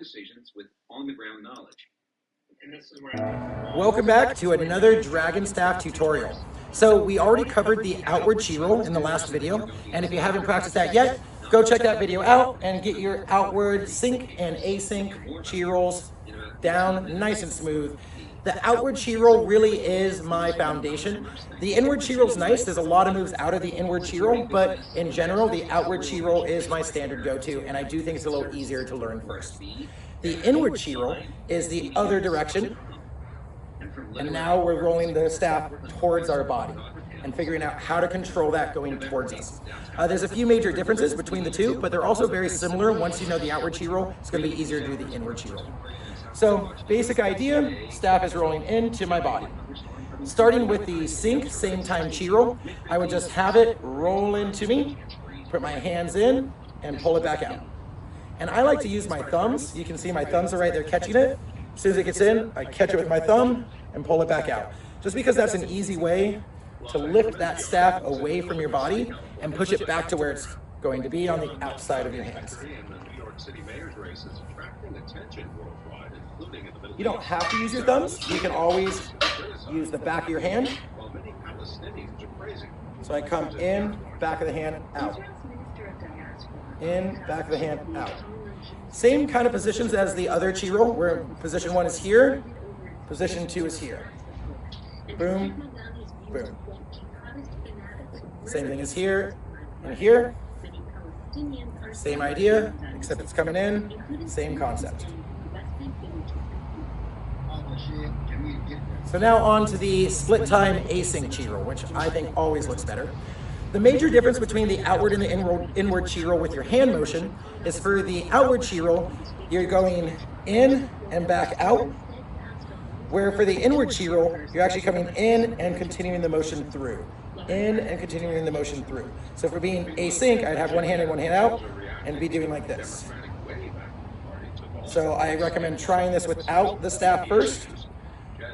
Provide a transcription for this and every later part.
decisions with on-the-ground knowledge. Welcome back to another Dragon Staff tutorial. So we already covered the outward chi roll in the last video, and if you haven't practiced that yet, go check that video out and get your outward sync and async chi rolls down nice and smooth. The outward chi roll really is my foundation. The inward chi roll is nice. There's a lot of moves out of the inward chi roll, but in general, the outward chi roll is my standard go-to, and I do think it's a little easier to learn first. The inward chi roll is the other direction, and now we're rolling the staff towards our body and figuring out how to control that going towards us. There's a few major differences between the two, but they're also very similar. Once you know the outward chi roll, it's going to be easier to do the inward chi roll. So basic idea, staff is rolling into my body. Starting with the sync, same time chi roll, I would just have it roll into me, put my hands in, and pull it back out. And I like to use my thumbs. You can see my thumbs are right there catching it. As soon as it gets in, I catch it with my thumb and pull it back out. Just because that's an easy way to lift that staff away from your body and push it back to where it's going to be on the outside of your hands. You don't have to use your thumbs. You can always use the back of your hand. So I come in, back of the hand, out. In, back of the hand, out. Same kind of positions as the other chi roll, where position 1 is here, position 2 is here. Boom, boom. Same thing as here and here. Same idea, except it's coming in, same concept. So now on to the split time async chi roll, which I think always looks better. The major difference between the outward and the inward chi roll with your hand motion is for the outward chi roll, you're going in and back out, where for the inward chi roll, you're actually coming in and continuing the motion through. In and continuing the motion through. So for being async, I'd have one hand in, one hand out, and be doing like this. So I recommend trying this without the staff first.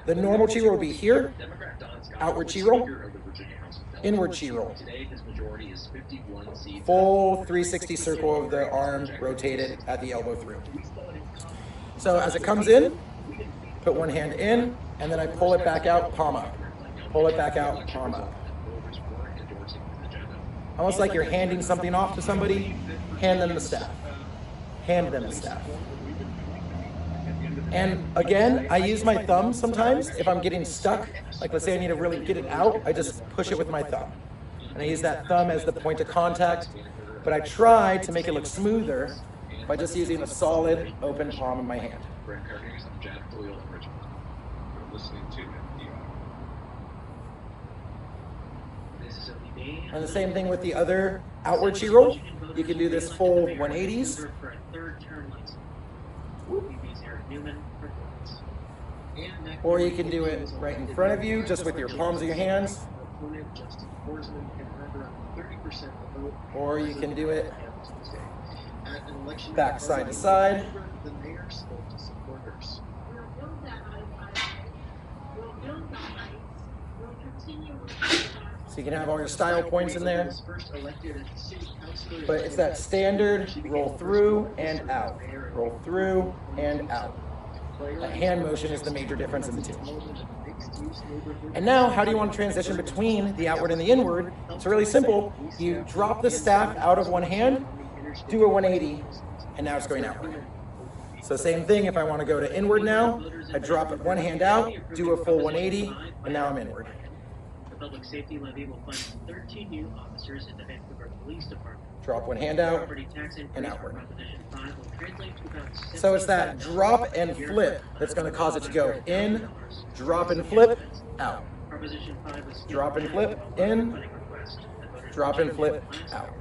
The normal chi roll would be here, outward chi roll, inward chi roll. Full 360 circle of the arm rotated at the elbow through. So as it comes in, put one hand in, and then I pull it back out, palm up. Pull it back out, palm up. Almost like you're handing something off to somebody, hand them the staff. Hand them the staff. And again, I use my thumb sometimes if I'm getting stuck. Like let's say I need to really get it out, I just push it with my thumb. And I use that thumb as the point of contact, but I try to make it look smoother by just using a solid open palm in my hand. And the same thing with the other outward chi roll. You can do this full 180s. Or you can do it right in front of you, just with your palms of your hands. Or you can do it back side to side. So you can have all your style points in there. But it's that standard roll through and out. Roll through and out. That hand motion is the major difference in the two. And now, how do you want to transition between the outward and the inward? It's really simple. You drop the staff out of one hand, do a 180, and now it's going outward. So same thing, if I want to go to inward now, I drop it one hand out, do a full 180, and now I'm inward. The Public Safety Levy will fund 13 new officers in the Vancouver Police Department. Drop one hand out and outward. So it's that drop and flip that's going to cause it to go in, drop and flip, out. Drop and flip, in, drop and flip, out.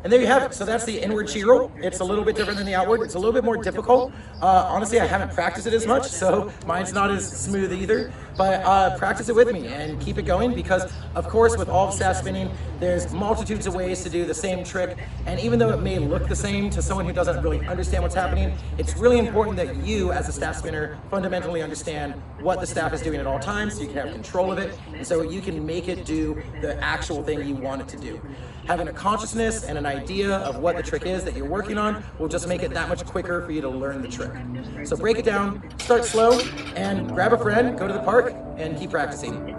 And there you have it. So that's the inward chi roll. It's a little bit different than the outward. It's a little bit more difficult. Honestly, I haven't practiced it as much, so mine's not as smooth either. But practice it with me and keep it going because, of course, with all staff spinning, there's multitudes of ways to do the same trick. And even though it may look the same to someone who doesn't really understand what's happening, it's really important that you, as a staff spinner, fundamentally understand what the staff is doing at all times so you can have control of it. And so you can make it do the actual thing you want it to do. Having a consciousness and an idea of what the trick is that you're working on will just make it that much quicker for you to learn the trick. So break it down, start slow, and grab a friend, go to the park, and keep practicing.